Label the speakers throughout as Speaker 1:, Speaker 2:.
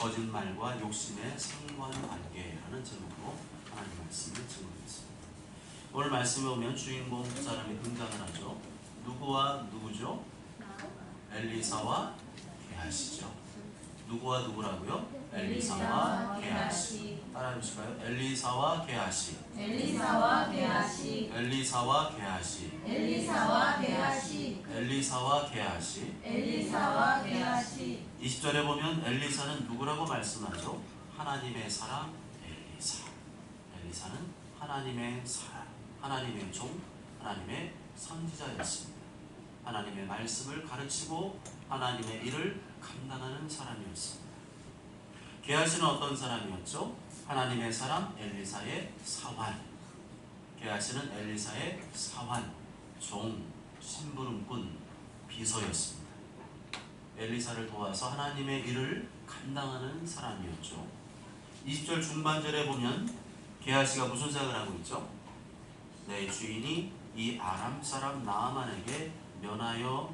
Speaker 1: 거짓말과 욕심의 상관관계라는 제목으로 하나님 말씀을 증거했습니다. 오늘 말씀에 보면 주인공 두 사람이 등장을 하죠. 누구와 누구죠? 엘리사와 게하시죠. 누구와 누구라고요? 엘리사와 게하시. 따라해 보실까요? 엘리사와 게하시.
Speaker 2: 엘리사와 게하시.
Speaker 1: 엘리사와 게하시.
Speaker 2: 엘리사와 게하시.
Speaker 1: 엘리사와 게하시.
Speaker 2: 엘리사와 게하시.
Speaker 1: 20절에 보면 엘리사는 누구라고 말씀하죠? 하나님의 사람 엘리사. 엘리사는 하나님의 사람, 하나님의 종, 하나님의 선지자였습니다. 하나님의 말씀을 가르치고 하나님의 일을 감당하는 사람이었습니다. 게하시는 어떤 사람이었죠? 하나님의 사람 엘리사의 사환. 게하시는 엘리사의 사환, 종, 심부름꾼, 비서였습니다. 엘리사를 도와서 하나님의 일을 감당하는 사람이었죠. 20절 중반절에 보면 게하시가 무슨 생각을 하고 있죠? 내 주인이 이 아람 사람 나아만에게 면하여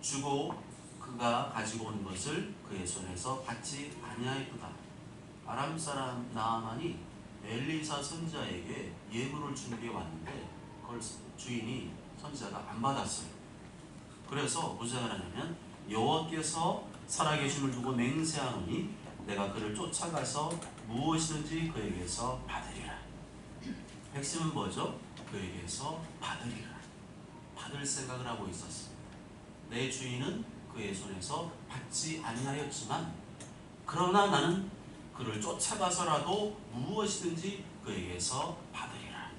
Speaker 1: 주고 그가 가지고 온 것을 그의 손에서 받지 아니하였도다. 아람 사람 나아만이 엘리사 선지자에게 예물을 준비해 왔는데 그걸 주인이 선지자가 안 받았어요. 그래서 무슨 생각을 하냐면 여호와께서 살아계심을 두고 맹세하노니 내가 그를 쫓아가서 무엇이든지 그에게서 받으리라. 핵심은 뭐죠? 그에게서 받으리라. 받을 생각을 하고 있었습니다. 내 주인은 그의 손에서 받지 아니하였지만 그러나 나는 그를 쫓아가서라도 무엇이든지 그에게서 받으리라.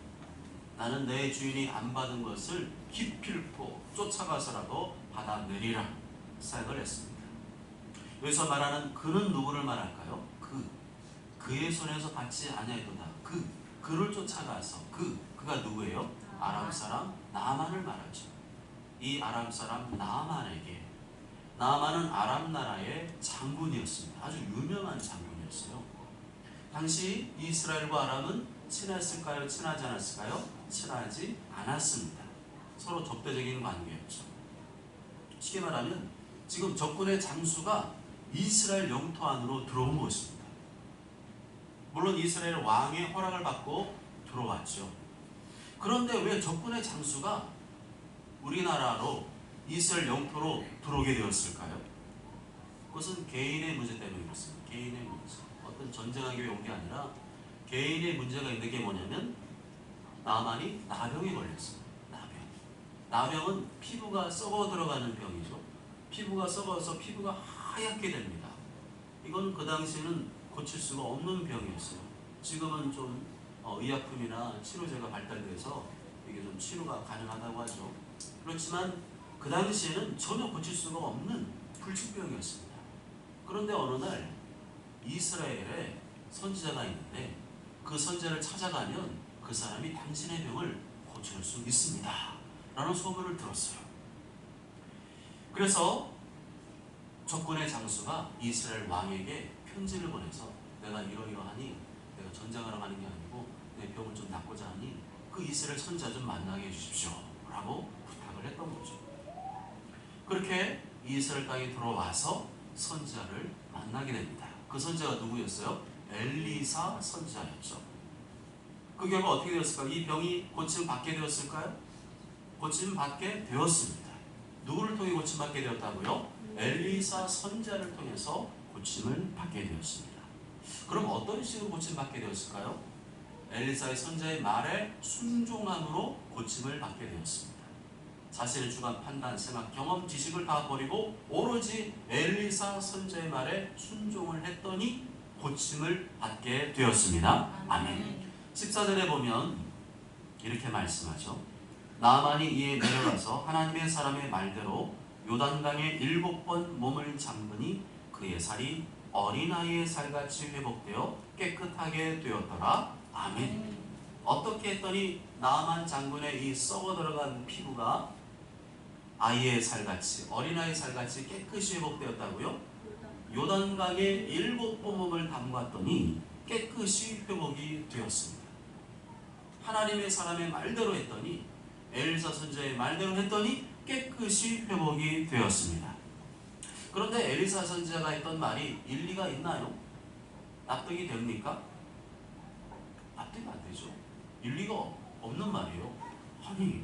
Speaker 1: 나는 내 주인이 안 받은 것을 기필코 쫓아가서라도 받아내리라 생각을 했습니다. 여기서 말하는 그는 누구를 말할까요? 그의 손에서 받지 아니하였도다. 그를 쫓아가서 그가 누구예요? 아람 사람 나아만을 말하죠. 이 아람 사람 나아만은 아람 나라의 장군이었습니다. 아주 유명한 장군이었어요. 당시 이스라엘과 아람은 친했을까요? 친하지 않았을까요? 친하지 않았습니다. 서로 적대적인 관계였죠. 쉽게 말하면 지금 적군의 장수가 이스라엘 영토 안으로 들어온 것입니다. 물론 이스라엘 왕의 허락을 받고 들어왔죠. 그런데 왜 적군의 장수가 우리나라로 이스라엘 영토로 들어오게 되었을까요? 그것은 개인의 문제 때문에 그렇습니다. 개인의 문제. 어떤 전쟁하기 위해 온 게 아니라 개인의 문제가 있는 게 뭐냐면 나만이 나병에 걸렸어요. 나병은 피부가 썩어 들어가는 병이죠. 피부가 썩어서 피부가 하얗게 됩니다. 이건 그 당시에는 고칠 수가 없는 병이었어요. 지금은 좀 의약품이나 치료제가 발달돼서 이게 좀 치료가 가능하다고 하죠. 그렇지만 그 당시에는 전혀 고칠 수가 없는 불치병이었습니다. 그런데 어느 날 이스라엘에 선지자가 있는데 그 선지자를 찾아가면 그 사람이 당신의 병을 고칠 수 있습니다 라는 소문을 들었어요. 그래서 적군의 장수가 이스라엘 왕에게 편지를 보내서 내가 이러이러하니 내가 전쟁하러 가는 게 아니고 내 병을 좀 낫고자 하니 그 이스라엘 선지자 좀 만나게 해주십시오 라고 부탁을 했던 거죠. 그렇게 이스라엘 땅에 들어와서 선지자를 만나게 됩니다. 그 선지자가 누구였어요? 엘리사 선지자였죠. 그 결과 어떻게 되었을까요? 이 병이 고침받게 되었을까요? 고침받게 되었습니다. 누구를 통해 고침받게 되었다고요? 엘리사 선지자를 통해서 고침을 받게 되었습니다. 그럼 어떤 식으로 고침받게 되었을까요? 엘리사의 선지자의 말에 순종함으로 고침을 받게 되었습니다. 자신의 주관, 판단, 생각, 경험, 지식을 다 버리고 오로지 엘리사 선지자의 말에 순종을 했더니 고침을 받게 되었습니다. 아멘. 14절에 보면 이렇게 말씀하죠. 나아만이 이에 내려가서 하나님의 사람의 말대로 요단강에 7번 몸을 잠그니 그의 살이 어린아이의 살같이 회복되어 깨끗하게 되었더라. 아멘. 어떻게 했더니 나아만 장군의 이 썩어 들어간 피부가 아이의 살같이, 어린아이의 살같이 깨끗이 회복되었다고요? 요단강에 7번 몸을 담갔더니 깨끗이 회복이 되었습니다. 하나님의 사람의 말대로 했더니, 엘리사 선지자의 말대로 했더니 깨끗이 회복이 되었습니다. 그런데 엘리사 선지자가 했던 말이 일리가 있나요? 납득이 됩니까? 납득이 안 되죠. 일리가 없는 말이에요. 아니,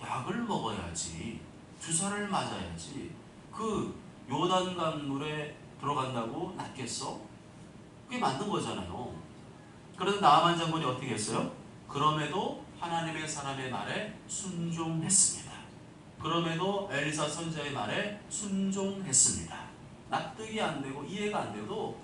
Speaker 1: 약을 먹어야지, 주사를 맞아야지 그 요단 강물에 들어간다고 낫겠어? 그게 맞는 거잖아요. 그런데 나아만 장군이 어떻게 했어요? 그럼에도 하나님의 사람의 말에 순종했습니다. 그럼에도 엘리사 선지자의 말에 순종했습니다. 납득이 안 되고 이해가 안 돼도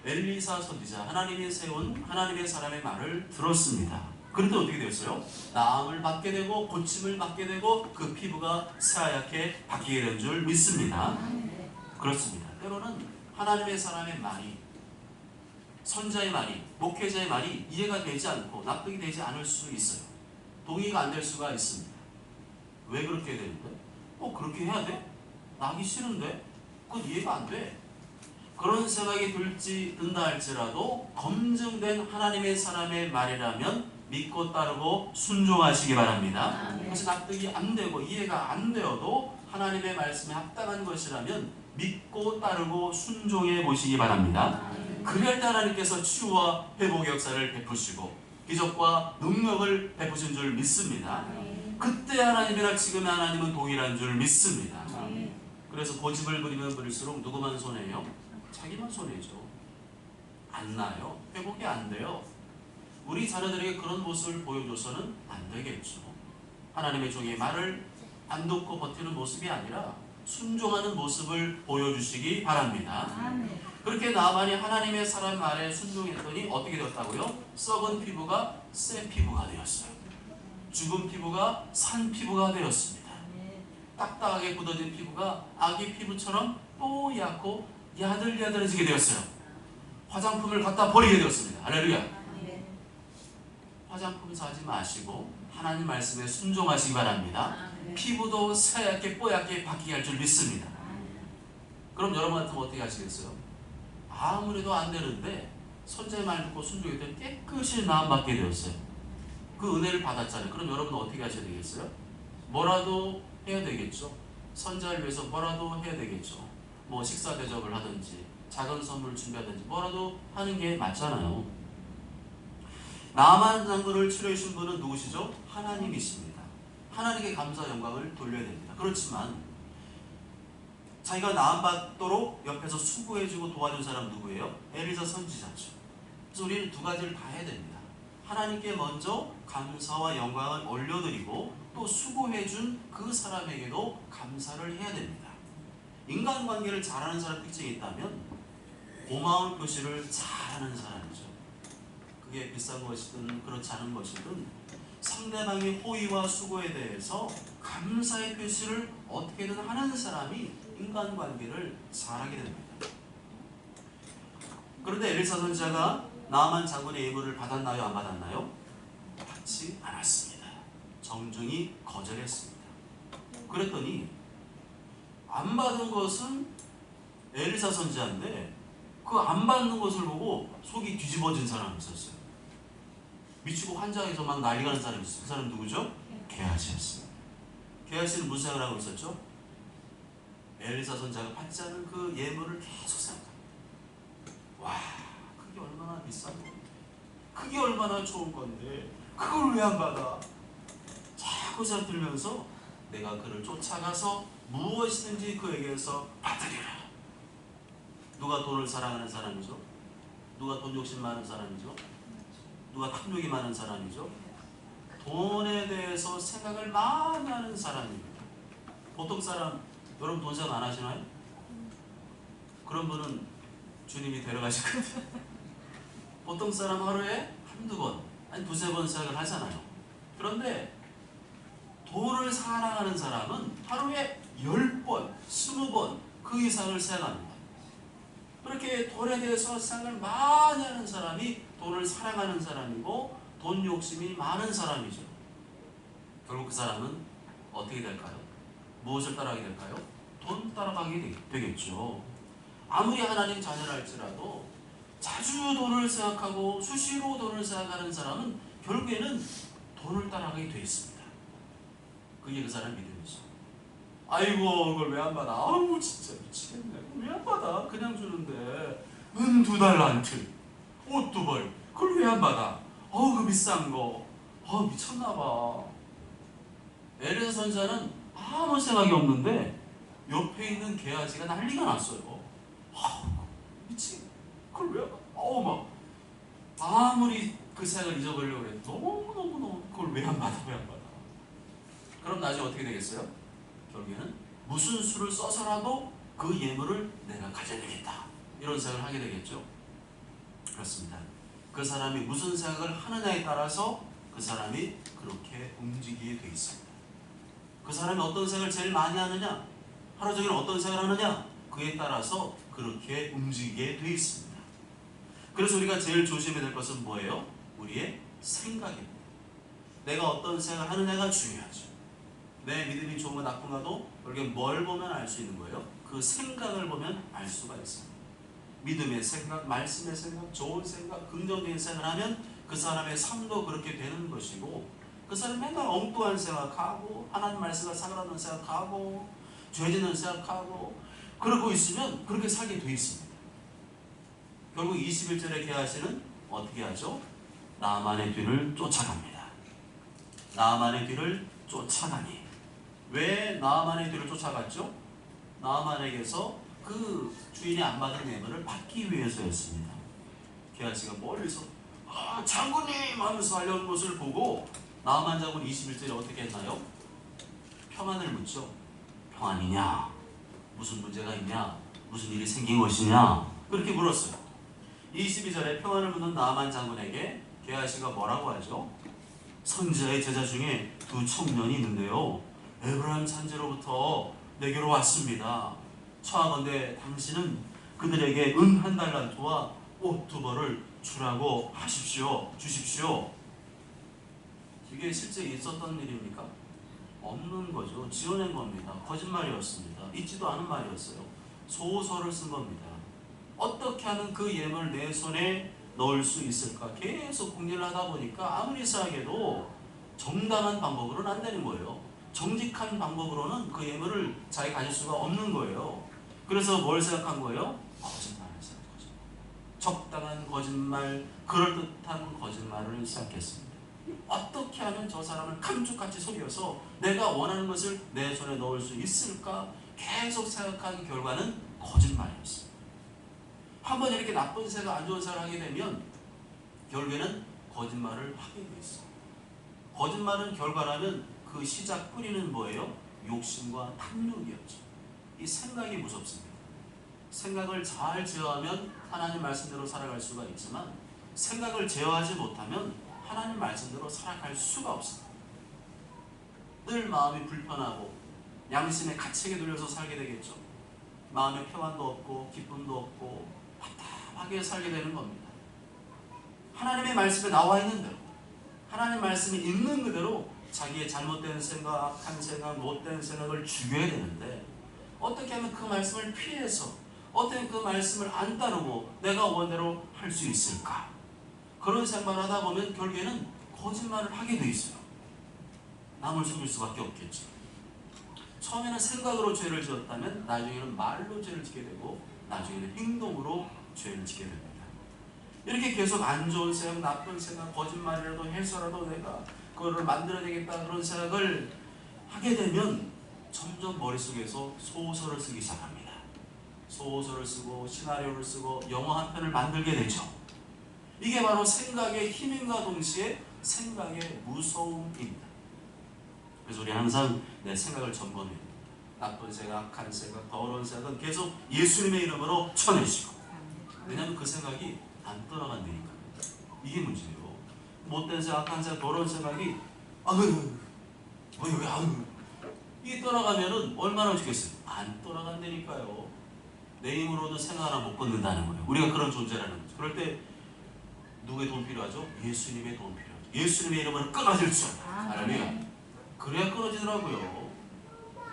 Speaker 1: 엘리사 선지자, 하나님이 세운 하나님의 사람의 말을 들었습니다. 그런데 어떻게 됐어요? 나음을 받게 되고 고침을 받게 되고 그 피부가 새하얗게 바뀌게 된 줄 믿습니다. 그렇습니다. 때로는 하나님의 사람의 말이, 선자의 말이, 목회자의 말이 이해가 되지 않고 납득이 되지 않을 수 있어요. 동의가 안 될 수가 있습니다. 왜 그렇게 되는데? 그렇게 해야 돼? 나 하기 싫은데? 그건 이해가 안 돼. 그런 생각이 든다 할지라도 검증된 하나님의 사람의 말이라면 믿고 따르고 순종하시기 바랍니다. 그것이 납득이 안 되고 이해가 안 되어도 하나님의 말씀에 합당한 것이라면 믿고 따르고 순종해 보시기 바랍니다. 그럴 때 하나님께서 치유와 회복의 역사를 베푸시고 기적과 능력을 베푸신 줄 믿습니다. 그때 하나님이나 지금의 하나님은 동일한 줄 믿습니다. 그래서 고집을 부리면 부릴수록 누구만 손해요? 자기만 손해죠. 안 나요. 회복이 안 돼요. 우리 자녀들에게 그런 모습을 보여줘서는 안 되겠죠. 하나님의 종의 말을 안 듣고 버티는 모습이 아니라 순종하는 모습을 보여주시기 바랍니다. 그렇게 나만이 하나님의 사람 말에 순종했더니 어떻게 되었다고요? 썩은 피부가 새 피부가 되었어요. 죽은 피부가 산 피부가 되었습니다. 딱딱하게 굳어진 피부가 아기 피부처럼 뽀얗고 야들야들해지게 되었어요. 화장품을 갖다 버리게 되었습니다. 할렐루야. 화장품 사지 마시고 하나님 말씀에 순종하시기 바랍니다. 피부도 새하얗게 뽀얗게 바뀌게 할 줄 믿습니다. 그럼 여러분 같으면 어떻게 하시겠어요? 아무래도 안 되는데 선자의 말 듣고 순종했더니 깨끗이 나음받게 되었어요. 그 은혜를 받았잖아요. 그럼 여러분은 어떻게 하셔야 되겠어요? 뭐라도 해야 되겠죠. 선자를 위해서 뭐라도 해야 되겠죠. 뭐 식사 대접을 하든지 작은 선물을 준비하든지 뭐라도 하는 게 맞잖아요. 나만 장군을 치료해 주신 분은 누구시죠? 하나님이십니다. 하나님께 감사 영광을 돌려야 됩니다. 그렇지만 자기가 나음받도록 옆에서 수고해주고 도와준 사람 누구예요? 엘리사 선지자죠. 그래서 우리는 두 가지를 다 해야 됩니다. 하나님께 먼저 감사와 영광을 올려드리고 또 수고해준 그 사람에게도 감사를 해야 됩니다. 인간관계를 잘하는 사람 특징이 있다면 고마운 표시를 잘하는 사람이죠. 그게 비싼 것이든 그렇지 않은 것이든 상대방의 호의와 수고에 대해서 감사의 표시를 어떻게든 하는 사람이 인간관계를 잘하게 됩니다. 그런데 엘리사 선지자가 나아만 장군의 예물을 받았나요? 안 받았나요? 받지 않았습니다. 정중히 거절했습니다. 그랬더니 안 받은 것은 엘리사 선지자인데 그 안 받는 것을 보고 속이 뒤집어진 사람이 있었어요. 미치고 환장해서 막 난리가 난 사람이 있어요. 그 사람 누구죠? 게하시였습니다. 게하시는 무슨 생각을 하고 있었죠? 엘리사 선지자가 받지 않은 그 예물을 계속 생각합니다. 와, 그게 얼마나 비싼 건데, 그게 얼마나 좋은 건데 그걸 왜 안 받아? 자꾸 생각 들면서 내가 그를 쫓아가서 무엇이든지 그에게서 받으리라. 누가 돈을 사랑하는 사람이죠? 누가 돈 욕심 많은 사람이죠? 누가 탐욕이 많은 사람이죠? 돈에 대해서 생각을 많이 하는 사람입니다. 보통 사람, 여러분 돈 생각 안 하시나요? 그런 분은 주님이 데려가실 거예요. 보통 사람 하루에 한두 번, 아니 두세 번 생각을 하잖아요. 그런데 돈을 사랑하는 사람은 하루에 10번, 20번 그 이상을 생각합니다. 그렇게 돈에 대해서 생각을 많이 하는 사람이 돈을 사랑하는 사람이고 돈 욕심이 많은 사람이죠. 결국 그 사람은 어떻게 될까요? 무엇을 따라가게 될까요? 돈 따라가게 되겠죠. 아무리 하나님 자녀라 할지라도 자주 돈을 생각하고 수시로 돈을 생각하는 사람은 결국에는 돈을 따라가게 돼 있습니다. 그게 그 사람의 믿음이죠. 아이고 그걸 왜 안 받아? 아우 진짜 미치겠네. 왜 안 받아? 그냥 주는데 은 2달란트, 옷 2벌, 그걸 왜 안 받아? 어우 그 비싼 거. 미쳤나봐. 에레사 선자는 아무 생각이 없는데 옆에 있는 게하지가 난리가 났어요. 미치. 그걸 왜? 막 아무리 그 생각을 잊어버리려고 그래. 너무 그걸 왜 안 받아? 왜 안 받아? 그럼 나중에 어떻게 되겠어요? 결국에는 무슨 수를 써서라도 그 예물을 내가 가져야 되겠다. 이런 생각을 하게 되겠죠. 그렇습니다. 그 사람이 무슨 생각을 하느냐에 따라서 그 사람이 그렇게 움직이게 돼 있습니다. 그 사람이 어떤 생각을 제일 많이 하느냐, 하루 종일 어떤 생각을 하느냐, 그에 따라서 그렇게 움직이게 돼 있습니다. 그래서 우리가 제일 조심해야 될 것은 뭐예요? 우리의 생각입니다. 내가 어떤 생각을 하느냐가 중요하죠. 내 믿음이 좋은가 나쁜가도 결국에 뭘 보면 알 수 있는 거예요? 그 생각을 보면 알 수가 있습니다. 믿음의 생각, 말씀의 생각, 좋은 생각, 긍정적인 생각을 하면 그 사람의 삶도 그렇게 되는 것이고, 그 사람이 맨날 엉뚱한 생각하고 하나님 말씀과 상관없는 생각하고 죄짓는 생각하고 그러고 있으면 그렇게 살게 돼 있습니다. 결국 21절에 게하시는 어떻게 하죠? 나만의 뒤를 쫓아갑니다. 나만의 뒤를 쫓아가니. 왜 나만의 뒤를 쫓아갔죠? 나만에게서 그 주인이 안 받은 예물을 받기 위해서였습니다. 게하시가 멀리서 장군님 하면서 달려오는 것을 보고 나만 장군 21절에 어떻게 했나요? 평안을 묻죠. 평안이냐? 무슨 문제가 있냐? 무슨 일이 생긴 것이냐? 그렇게 물었어요. 22절에 평안을 묻는 나만 장군에게 게하시가 뭐라고 하죠? 선지자의 제자 중에 2 청년이 있는데요, 에브라임 산지로부터 내게로 왔습니다. 청하건대 당신은 그들에게 은 1달란트와 옷 2벌을 주라고 주십시오. 이게 실제 있었던 일입니까? 없는 거죠. 지어낸 겁니다. 거짓말이었습니다. 있지도 않은 말이었어요. 소설을 쓴 겁니다. 어떻게 하면 그 예물을 내 손에 넣을 수 있을까? 계속 궁리를 하다 보니까 아무리 생각해도 정당한 방법으로는 안 되는 거예요. 정직한 방법으로는 그 예물을 자기 가질 수가 없는 거예요. 그래서 뭘 생각한 거예요? 거짓말을 생각한 거죠. 적당한 거짓말, 그럴듯한 거짓말을 시작했습니다. 어떻게 하면 저 사람을 감쪽같이 속여서 내가 원하는 것을 내 손에 넣을 수 있을까? 계속 생각한 결과는 거짓말이었습니다. 한번 이렇게 나쁜 생각, 안 좋은 생각을 하게 되면 결국에는 거짓말을 하게 돼 있어요. 거짓말은 결과라면 그 시작 뿌리는 뭐예요? 욕심과 탐욕이었죠. 이 생각이 무섭습니다. 생각을 잘 제어하면 하나님 말씀대로 살아갈 수가 있지만 생각을 제어하지 못하면 하나님 말씀대로 살아갈 수가 없습니다. 늘 마음이 불편하고 양심의 가책에 눌려서 살게 되겠죠. 마음의 평안도 없고 기쁨도 없고 답답하게 살게 되는 겁니다. 하나님의 말씀에 나와 있는 대로, 하나님 말씀이 있는 그대로 자기의 잘못된 생각, 한 생각, 못된 생각을 죽여야 되는데 어떻게 하면 그 말씀을 피해서, 어떻게 그 말씀을 안 따르고 내가 원대로 할 수 있을까? 그런 생각을 하다 보면 결국에는 거짓말을 하게 돼 있어요. 남을 속일 수밖에 없겠죠. 처음에는 생각으로 죄를 지었다면 나중에는 말로 죄를 짓게 되고 나중에는 행동으로 죄를 짓게 됩니다. 이렇게 계속 안 좋은 생각, 나쁜 생각, 거짓말이라도 해서라도 내가 그거를 만들어야 되겠다 그런 생각을 하게 되면 점점 머릿속에서 소설을 쓰기 시작합니다. 소설을 쓰고 시나리오를 쓰고 영화 한 편을 만들게 되죠. 이게 바로 생각의 힘임과 동시에 생각의 무서움입니다. 그래서 우리 항상 내 생각을 점검해야 됩니다. 나쁜 생각, 악한 생각, 더러운 생각은 계속 예수님의 이름으로 쳐내시고, 왜냐하면 그 생각이 안 떠나간다니까. 이게 문제예요. 못된 생각, 악한 생각, 더러운 생각이 이게 떠나가면은 얼마나 좋겠어요. 안 떠나간다니까요. 내 힘으로는 생각 하나 못 건든다는 거예요. 우리가 그런 존재라는 거죠. 그럴 때 누구의 도움 필요하죠? 예수님의 도움 필요하죠. 예수님의 이름으로 끊어질 줄 알아요. 그래야 끊어지더라고요.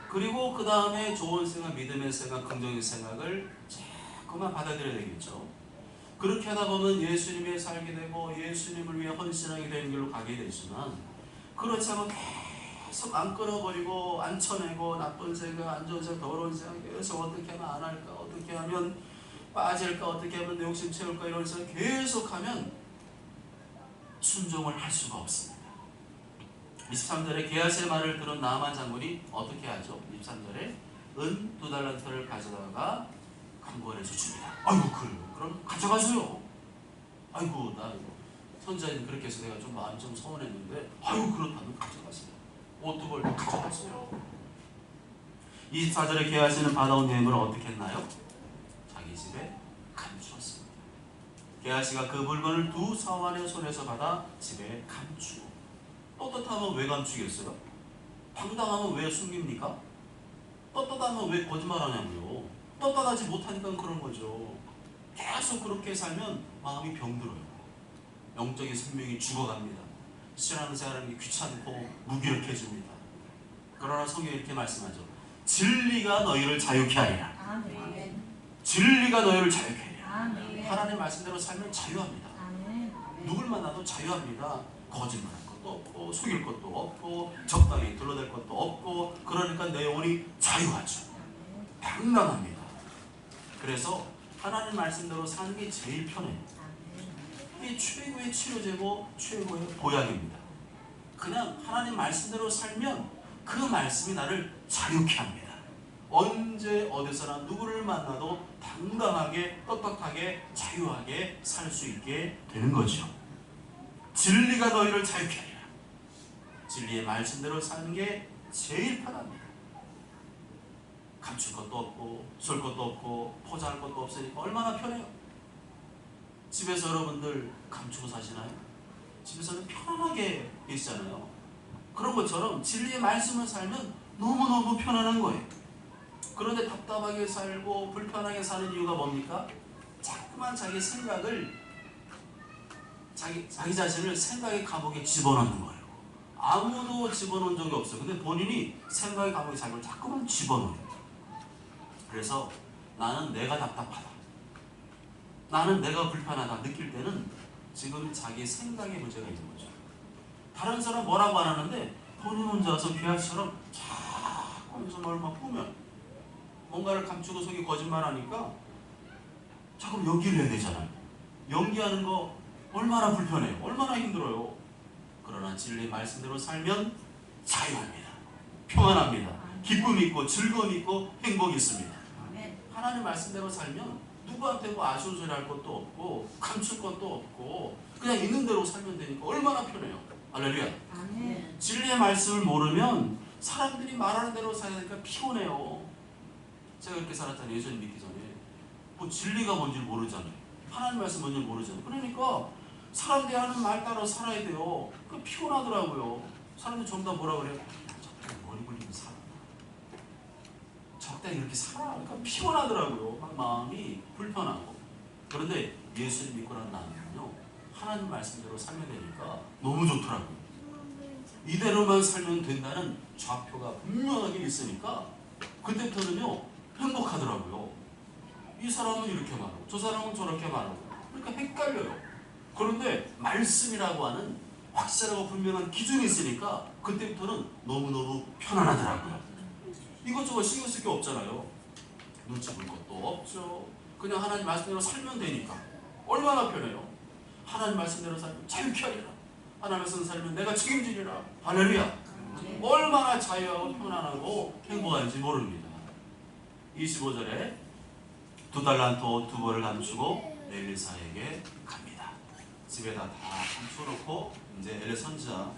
Speaker 1: 그리고 그 다음에 좋은 생각, 믿음의 생각, 긍정의 생각을 자꾸만 받아들여야 되겠죠. 그렇게 하다 보면 예수님의 살게 되고 예수님을 위해 헌신하게 되는 길로 가게 되지만, 그렇지 않으면 계속 안 끊어버리고 안 쳐내고 나쁜 생각, 안 좋은 생각, 더러운 생각 계속 어떻게 하면 안 할까, 어떻게 하면 빠질까, 어떻게 하면 내 욕심 채울까 이런 생각 계속하면 순종을 할 수가 없습니다. 23절에 게하시의 말을 들은 나아만 장군이 어떻게 하죠? 23절에 은 2달란트를 가져다가 강구원에서 줍니다. 아이고 그럼 가져가세요. 아이고 나 선지자님 그렇게 해서 내가 좀 마음이 좀 서운했는데 아이고 그렇다면 가져가세요. 옷 두 벌 가져가세요. 24절에 게하시는 받아온 예물을 어떻게 했나요? 자기 집에 감추었습니다. 게하시가 그 물건을 두 사환의 손에서 받아 집에 감추고, 떳떳하면 왜 감추겠어요? 당당하면 왜 숨깁니까? 떳떳하면 왜 거짓말하냐고요. 떳떳하지 못하니까 그런 거죠. 계속 그렇게 살면 마음이 병들어요. 영적인 생명이 죽어갑니다. 신앙 생활하는 게 귀찮고 무기력해집니다. 그러나 성경이 이렇게 말씀하죠. 진리가 너희를 자유케 하리라.
Speaker 2: 아멘.
Speaker 1: 진리가 너희를 자유케 하리라.
Speaker 2: 아멘.
Speaker 1: 하나님 말씀대로 살면 자유합니다.
Speaker 2: 아멘.
Speaker 1: 누굴 만나도 자유합니다. 거짓말할 것도 없고 속일 것도 없고 적당히 둘러댈 것도 없고, 그러니까 내 영혼이 자유하죠. 당당합니다. 그래서 하나님 말씀대로 사는 게 제일 편해요. 이게 최고의 치료제고 최고의 보약입니다. 그냥 하나님 말씀대로 살면 그 말씀이 나를 자유케 합니다. 언제 어디서나 누구를 만나도 당당하게 떳떳하게 자유하게 살 수 있게 되는 거죠. 진리가 너희를 자유케 하리라. 진리의 말씀대로 사는 게 제일 편합니다. 감출 것도 없고 쏠 것도 없고 포장할 것도 없으니까 얼마나 편해요. 집에서 여러분들 감추고 사시나요? 집에서는 편안하게 계시잖아요. 그런 것처럼 진리의 말씀을 살면 너무너무 편안한 거예요. 그런데 답답하게 살고 불편하게 사는 이유가 뭡니까? 자꾸만 자기 생각을 자기 자신을 생각의 감옥에 집어넣는 거예요. 아무도 집어넣은 적이 없어요. 근데 본인이 생각의 감옥에 자기를 자꾸만 집어넣어요. 그래서 나는 내가 답답하다, 나는 내가 불편하다 느낄 때는 지금 자기 생각의 문제가 있는 거죠. 다른 사람 뭐라고 안 하는데 본인 혼자서 비아처럼 자꾸 하면서 뭘 막 꾸면, 뭔가를 감추고 속이 거짓말하니까 자꾸 연기를 해야 되잖아요. 연기하는 거 얼마나 불편해요. 얼마나 힘들어요. 그러나 진리 말씀대로 살면 자유합니다. 평안합니다. 기쁨 있고 즐거움 있고 행복이 있습니다. 하나님 말씀대로 살면 누구한테 뭐 아쉬운 소리 할 것도 없고 감출 것도 없고 그냥 있는 대로 살면 되니까 얼마나 편해요. 할렐루야.
Speaker 2: 아멘.
Speaker 1: 진리의 말씀을 모르면 사람들이 말하는 대로 살아야 되니까 피곤해요. 제가 이렇게 살았잖아요. 예수님 믿기 전에. 뭐 진리가 뭔지 모르잖아요. 하나님 말씀 뭔지 모르잖아요. 그러니까 사람들이 하는 말 따라 살아야 돼요. 그 피곤하더라고요. 사람들이 전부 다 뭐라 그래요? 적당히 머리 굴리면 살아. 적당히 이렇게 살아. 그러니까 피곤하더라고요. 막 마음이 불편하고. 그런데 예수를 믿고 난 다음에는요, 하나님 말씀대로 살면 되니까 너무 좋더라고요. 이대로만 살면 된다는 좌표가 분명하게 있으니까 그때부터는요 행복하더라고요. 이 사람은 이렇게 말하고 저 사람은 저렇게 말하고 그러니까 헷갈려요. 그런데 말씀이라고 하는 확실하고 분명한 기준이 있으니까 그때부터는 너무너무 편안하더라고요. 이것저것 신경 쓸 게 없잖아요. 눈치 볼 것도 없죠. 그냥 하나님 말씀대로 살면 되니까 얼마나 편해요. 하나님 말씀대로 살면 자유케 하리라. 하나님 말씀대로 살면 내가 책임지리라. 할렐루야. 얼마나 자유하고 편안하고 행복한지 모릅니다. 25절에 2달란트 옷 2벌을 감추고 엘리사에게 갑니다. 집에다 다 감춰놓고 이제 엘리 선지자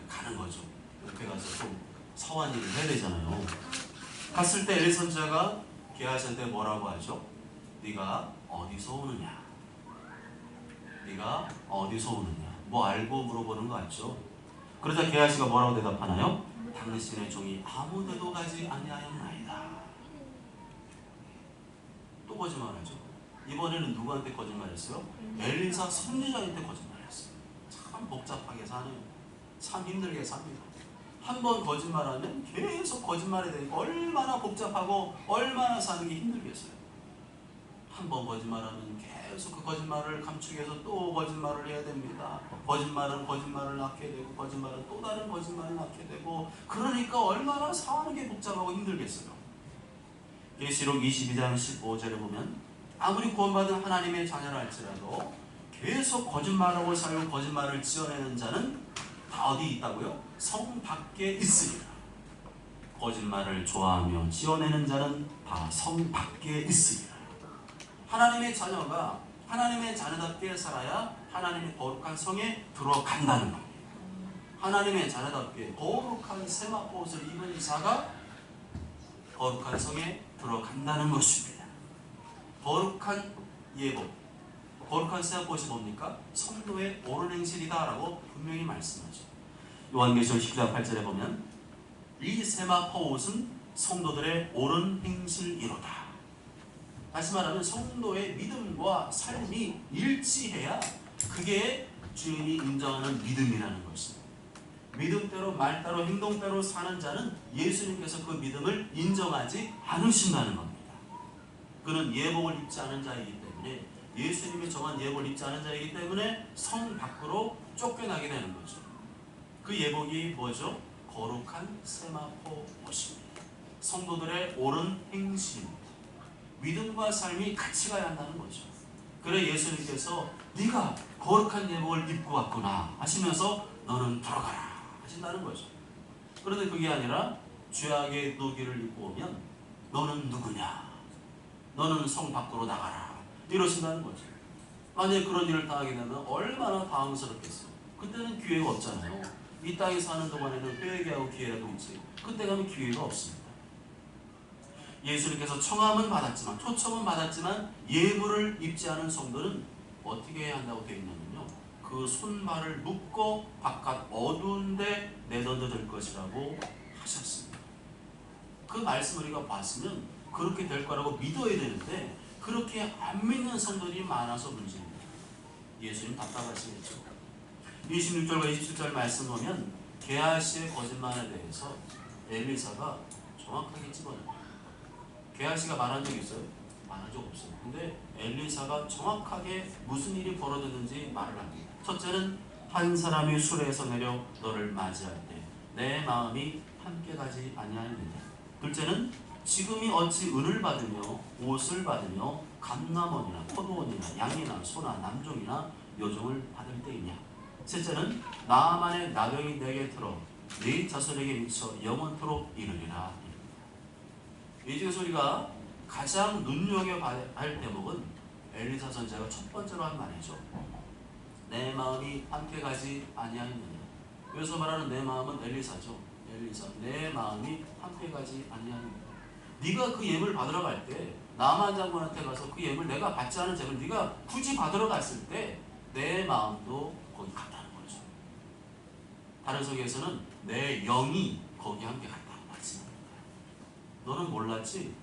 Speaker 1: 가는 거죠. 옆에 가서 좀 서원 일을 해야 되잖아요. 갔을 때 엘리 선지자가 게하시한테 뭐라고 하죠? 네가 어디서 오느냐? 네가 어디서 오느냐? 뭐 알고 물어보는 거 같죠? 그러자 게하시가 뭐라고 대답하나요? 당신의 종이 아무데도 가지 아니하였나이다. 또 거짓말하죠. 이번에는 누구한테 거짓말했어요? 엘리사 선지자한테 거짓말했어요. 참 복잡하게 사네요. 참 힘들게 삽니다. 한 번 거짓말하면 계속 거짓말이 되니까 얼마나 복잡하고 얼마나 사는 게 힘들겠어요. 한 번 거짓말하면 계속 그 거짓말을 감추기 위해서 또 거짓말을 해야 됩니다. 거짓말은 거짓말을 낳게 되고 거짓말은 또 다른 거짓말을 낳게 되고, 그러니까 얼마나 사는 게 복잡하고 힘들겠어요. 계시록 22장 15절에 보면 아무리 구원받은 하나님의 자녀라 할지라도 계속 거짓말하고 살고 거짓말을 지어내는 자는 다 어디 있다고요? 성 밖에 있으리라. 거짓말을 좋아하며 지어내는 자는 다 성 밖에 있으리라. 하나님의 자녀가 하나님의 자녀답게 살아야 하나님의 거룩한 성에 들어간다는 겁니다. 하나님의 자녀답게 거룩한 세마포옷을 입은 자가 거룩한 성에 들어간다는 것입니다. 거룩한 예복, 거룩한 세마포옷이 뭡니까? 성도의 옳은 행실이다 라고 분명히 말씀하죠. 요한계시록 19장 8절에 보면 이 세마포옷은 성도들의 옳은 행실이로다. 다시 말하면 성도의 믿음과 삶이 일치해야 그게 주님이 인정하는 믿음이라는 것입니다. 믿음대로 말대로 행동대로 사는 자는 예수님께서 그 믿음을 인정하지 않으신다는 겁니다. 그는 예복을 입지 않은 자이기 때문에, 예수님이 정한 예복을 입지 않은 자이기 때문에 성 밖으로 쫓겨나게 되는 거죠. 그 예복이 뭐죠? 거룩한 세마포 옷입니다. 성도들의 옳은 행실입니다. 믿음과 삶이 같이 가야 한다는 거죠. 그래 예수님께서 네가 거룩한 예복을 입고 왔구나 하시면서 너는 들어가라 하신다는 거죠. 그런데 그게 아니라 죄악의 노기를 입고 오면 너는 누구냐? 너는 성 밖으로 나가라 이러신다는 거죠. 만약에 그런 일을 당하게 되면 얼마나 당황스럽겠어요. 그때는 기회가 없잖아요. 이 땅에 사는 동안에는 회개하고 기회라도 있지, 그때 가면 기회가 없습니다. 예수님께서 청함은 받았지만, 초청은 받았지만 예물을 입지 않은 성도는 어떻게 해야 한다고 되어 있냐면요, 그 손발을 묶어 바깥 어두운 데 내던져 것이라고 하셨습니다. 그 말씀을 우리가 봤으면 그렇게 될 거라고 믿어야 되는데 그렇게 안 믿는 성도들이 많아서 문제입니다. 예수님 답답하시겠죠. 26절과 27절 말씀 보면 게하시의 거짓말에 대해서 엘리사가 정확하게 집어냅니다. 게하시가 말한 적 있어요? 말한 적 없어요. 근데 엘리사가 정확하게 무슨 일이 벌어졌는지 말을 합니다. 첫째는 한 사람이 수레에서 내려 너를 맞이할 때 내 마음이 함께 가지 아니하느냐. 둘째는 지금이 어찌 은을 받으며 옷을 받으며 감남원이나 포도원이나 양이나 소나 남종이나 여종을 받을 때이냐. 셋째는 나만의 나병이 내게 들어 네 자손에게 미쳐 영원토록 이르리라. 이 중에서 우리가 가장 눈여겨봐야 할 대목은 엘리사 선지자가 첫 번째로 한 말이죠. 내 마음이 함께 가지 아니하느냐. 여기서 말하는 내 마음은 엘리사죠. 엘리사, 내 마음이 함께 가지 아니하느냐. 네가 그 예물 받으러 갈 때 나만 장군한테 가서 그 예물 내가 받지 않은 재물 네가 굳이 받으러 갔을 때 내 마음도 거기 갔다는 거죠. 다른 성경에서는 내 영이 거기 함께 갔다는 말씀입니다. 너는 몰랐지?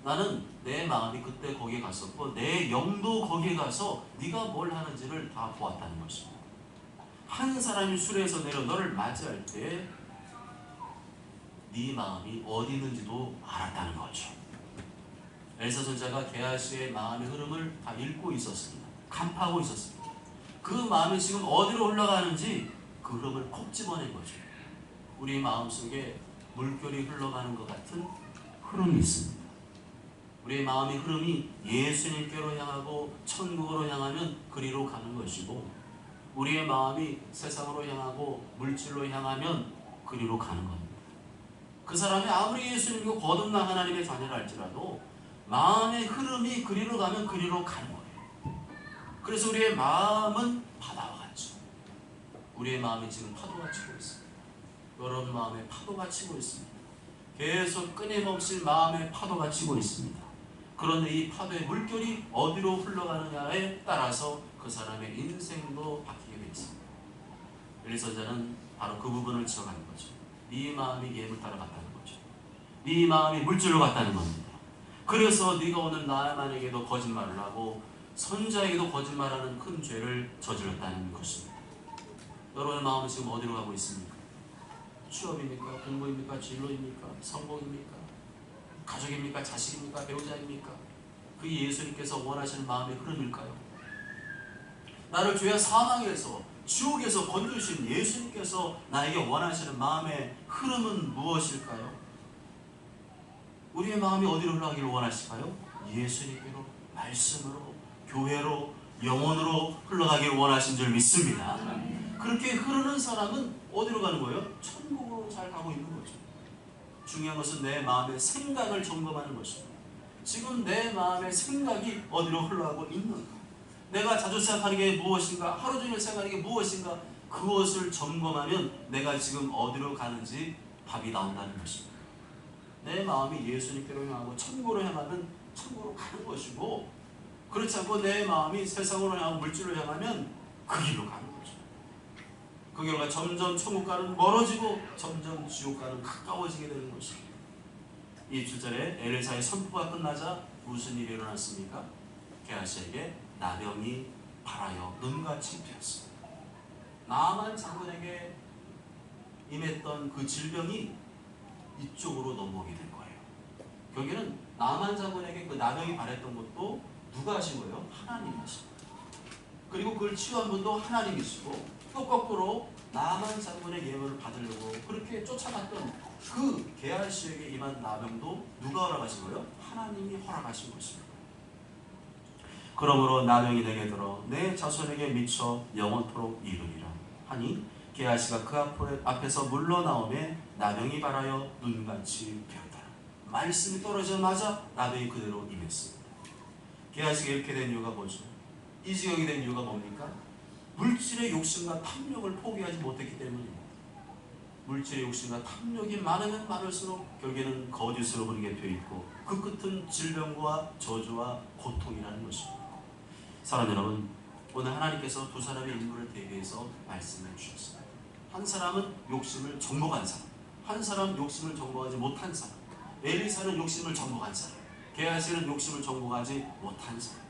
Speaker 1: 나는 내 마음이 그때 거기에 갔었고 내 영도 거기에 가서 네가 뭘 하는지를 다 보았다는 것입니다. 한 사람이 수레에서 내려 너를 맞이할 때 네 마음이 어디 있는지도 알았다는 거죠. 엘리사 선지자가 게하시의 마음의 흐름을 다 읽고 있었습니다. 간파하고 있었습니다. 그 마음이 지금 어디로 흘러가는지 그 흐름을 콕 집어낸 거죠. 우리 마음속에 물결이 흘러가는 것 같은 흐름이 있습니다. 우리의 마음의 흐름이 예수님께로 향하고 천국으로 향하면 그리로 가는 것이고, 우리의 마음이 세상으로 향하고 물질로 향하면 그리로 가는 겁니다. 그 사람이 아무리 예수님이고 거듭난 하나님의 자녀라 할지라도 마음의 흐름이 그리로 가면 그리로 가는 거예요. 그래서 우리의 마음은 바다와 같죠. 우리의 마음이 지금 파도가 치고 있습니다. 여러분 마음에 파도가 치고 있습니다. 계속 끊임없이 마음에 파도가 치고 있습니다. 그런데 이 파도의 물결이 어디로 흘러가느냐에 따라서 그 사람의 인생도 바뀌게 되어 있습니다. 엘리사 선지자는 바로 그 부분을 지적하는 거죠. 네 마음이 예물 따라 갔다는 거죠. 네 마음이 물질로 갔다는 겁니다. 그래서 네가 오늘 나만에게도 거짓말을 하고 선지자에게도 거짓말하는 큰 죄를 저질렀다는 것입니다. 여러분의 마음은 지금 어디로 가고 있습니까? 취업입니까? 공부입니까? 진로입니까? 성공입니까? 가족입니까? 자식입니까? 배우자입니까? 그게 예수님께서 원하시는 마음의 흐름일까요? 나를 죄의 사망에서 지옥에서 건져주신 예수님께서 나에게 원하시는 마음의 흐름은 무엇일까요? 우리의 마음이 어디로 흘러가기를 원하실까요? 예수님께로, 말씀으로, 교회로, 영혼으로 흘러가기를 원하신 줄 믿습니다. 그렇게 흐르는 사람은 어디로 가는 거예요? 천국으로 잘 가고 있는 거죠. 중요한 것은 내 마음의 생각을 점검하는 것입니다. 지금 내 마음의 생각이 어디로 흘러가고 있는가? 내가 자주 생각하는 게 무엇인가? 하루 종일 생각하는 게 무엇인가? 그것을 점검하면 내가 지금 어디로 가는지 답이 나온다는 것입니다. 내 마음이 예수님께로 향하고 천국으로 향하면 천국으로 가는 것이고, 그렇지 않고 내 마음이 세상으로 향하고 물질로 향하면 그 길로 가는 거죠. 그 결과 점점 천국과는 멀어지고 점점 지옥과는 가까워지게 되는 것입니다. 이 7절에 엘리사의 선포가 끝나자 무슨 일이 일어났습니까? 게하시에게 나병이 발하여 눈같이 피었습니다. 나만 장군에게 임했던 그 질병이 이쪽으로 넘어오게 된 거예요. 여기는 나만 장군에게 그 나병이 발했던 것도 누가 하신 거예요? 하나님이 하신 거예요. 그리고 그걸 치유한 분도 하나님이시고, 또 거꾸로 나만 장군의 예물을 받으려고 그렇게 쫓아갔던 그 게하시에게 임한 나병도 누가 허락하신 거예요? 하나님이 허락하신 것입니다. 그러므로 나병이 내게 들어 내 자손에게 미쳐 영원토록 이르리라 하니, 게하시가 그 앞에서 물러나오매 나병이 발하여 눈같이 피었다. 말씀이 떨어지자마자 나병이 그대로 임했습니다. 게하시가 이렇게 된 이유가 뭐죠? 이 지경이 된 이유가 뭡니까? 물질의 욕심과 탐욕을 포기하지 못했기 때문입니다. 물질의 욕심과 탐욕이 많으면 많을수록 결국에는 거짓으로 부리게 되어 있고, 그 끝은 질병과 저주와 고통이라는 것입니다. 사랑 여러분, 오늘 하나님께서 두 사람의 인물을 대비해서 말씀해 주셨습니다. 한 사람은 욕심을 정복한 사람, 한 사람은 욕심을 정복하지 못한 사람. 엘리사는 욕심을 정복한 사람, 게하시는 욕심을 정복하지 못한 사람.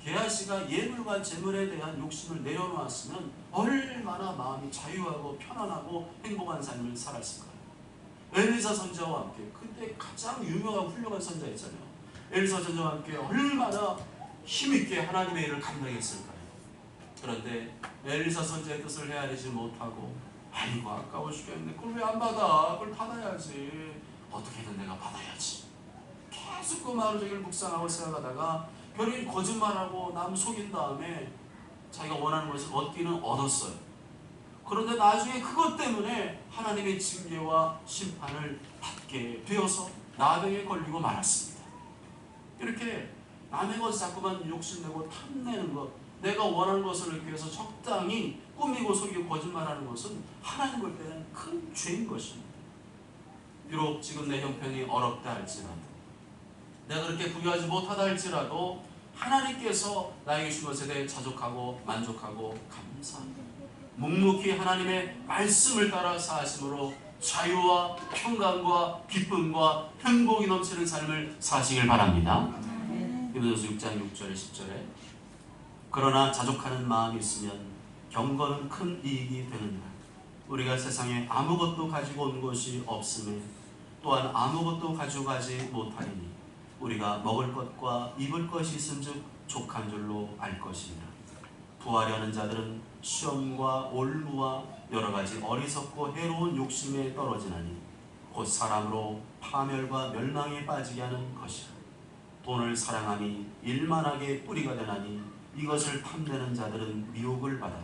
Speaker 1: 게하시가 예물과 재물에 대한 욕심을 내려놓았으면 얼마나 마음이 자유하고 편안하고 행복한 삶을 살았을까요? 엘리사 선지자와 함께, 그때 가장 유명하고 훌륭한 선지자였잖아요. 엘리사 선지자와 함께 얼마나 힘있게 하나님의 일을 감당했을까요? 그런데 엘리사 선지자의 뜻을 헤아리지 못하고, 아이고 아까워 죽겠는데 그걸 왜 안 받아? 그걸 받아야지. 어떻게든 내가 받아야지. 계속 그 마루 저기를 묵상하고 생각하다가 결국엔 거짓말하고 남 속인 다음에 자기가 원하는 것을 얻기는 얻었어요. 그런데 나중에 그것 때문에 하나님의 징계와 심판을 받게 되어서 나병에 걸리고 말았습니다. 이렇게 남의 것을 자꾸만 욕심내고 탐내는 것, 내가 원하는 것을 얻기 위해서 적당히 꾸미고 속이고 거짓말하는 것은 하나님 볼 때는 큰 죄인 것입니다. 비록 지금 내 형편이 어렵다 할지라도, 내가 그렇게 부유하지 못하다 할지라도 하나님께서 나에게 주신 것에 대해 자족하고 만족하고 감사합니다. 묵묵히 하나님의 말씀을 따라 사심으로 자유와 평강과 기쁨과 행복이 넘치는 삶을 사시길 바랍니다. 히브리서 6장 6절에 10절에 그러나 자족하는 마음이 있으면 경건은 큰 이익이 되느니라. 우리가 세상에 아무것도 가지고 온 것이 없음에 또한 아무것도 가져가지 못하리니 우리가 먹을 것과 입을 것이 있은즉 족한 줄로 알 것이니라. 부하려는 자들은 시험과 올무와 여러 가지 어리석고 해로운 욕심에 떨어지나니 곧 사람으로 파멸과 멸망에 빠지게 하는 것이라. 돈을 사랑하니 일만하게 뿌리가 되나니 이것을 탐내는 자들은 미혹을 받아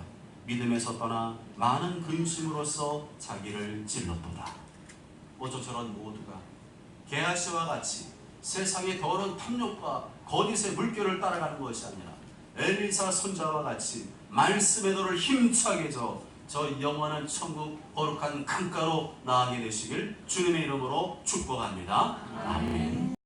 Speaker 1: 믿음에서 떠나 많은 근심으로써 자기를 찔렀도다. 모쪼처럼 모두가 게하시와 같이 세상의 더러운 탐욕과 거짓의 물결을 따라가는 것이 아니라 엘리사 선지자와 같이 말씀의 도를 힘차게 저 영원한 천국 거룩한 강가로 나아가게 되시길 주님의 이름으로 축복합니다. 아멘.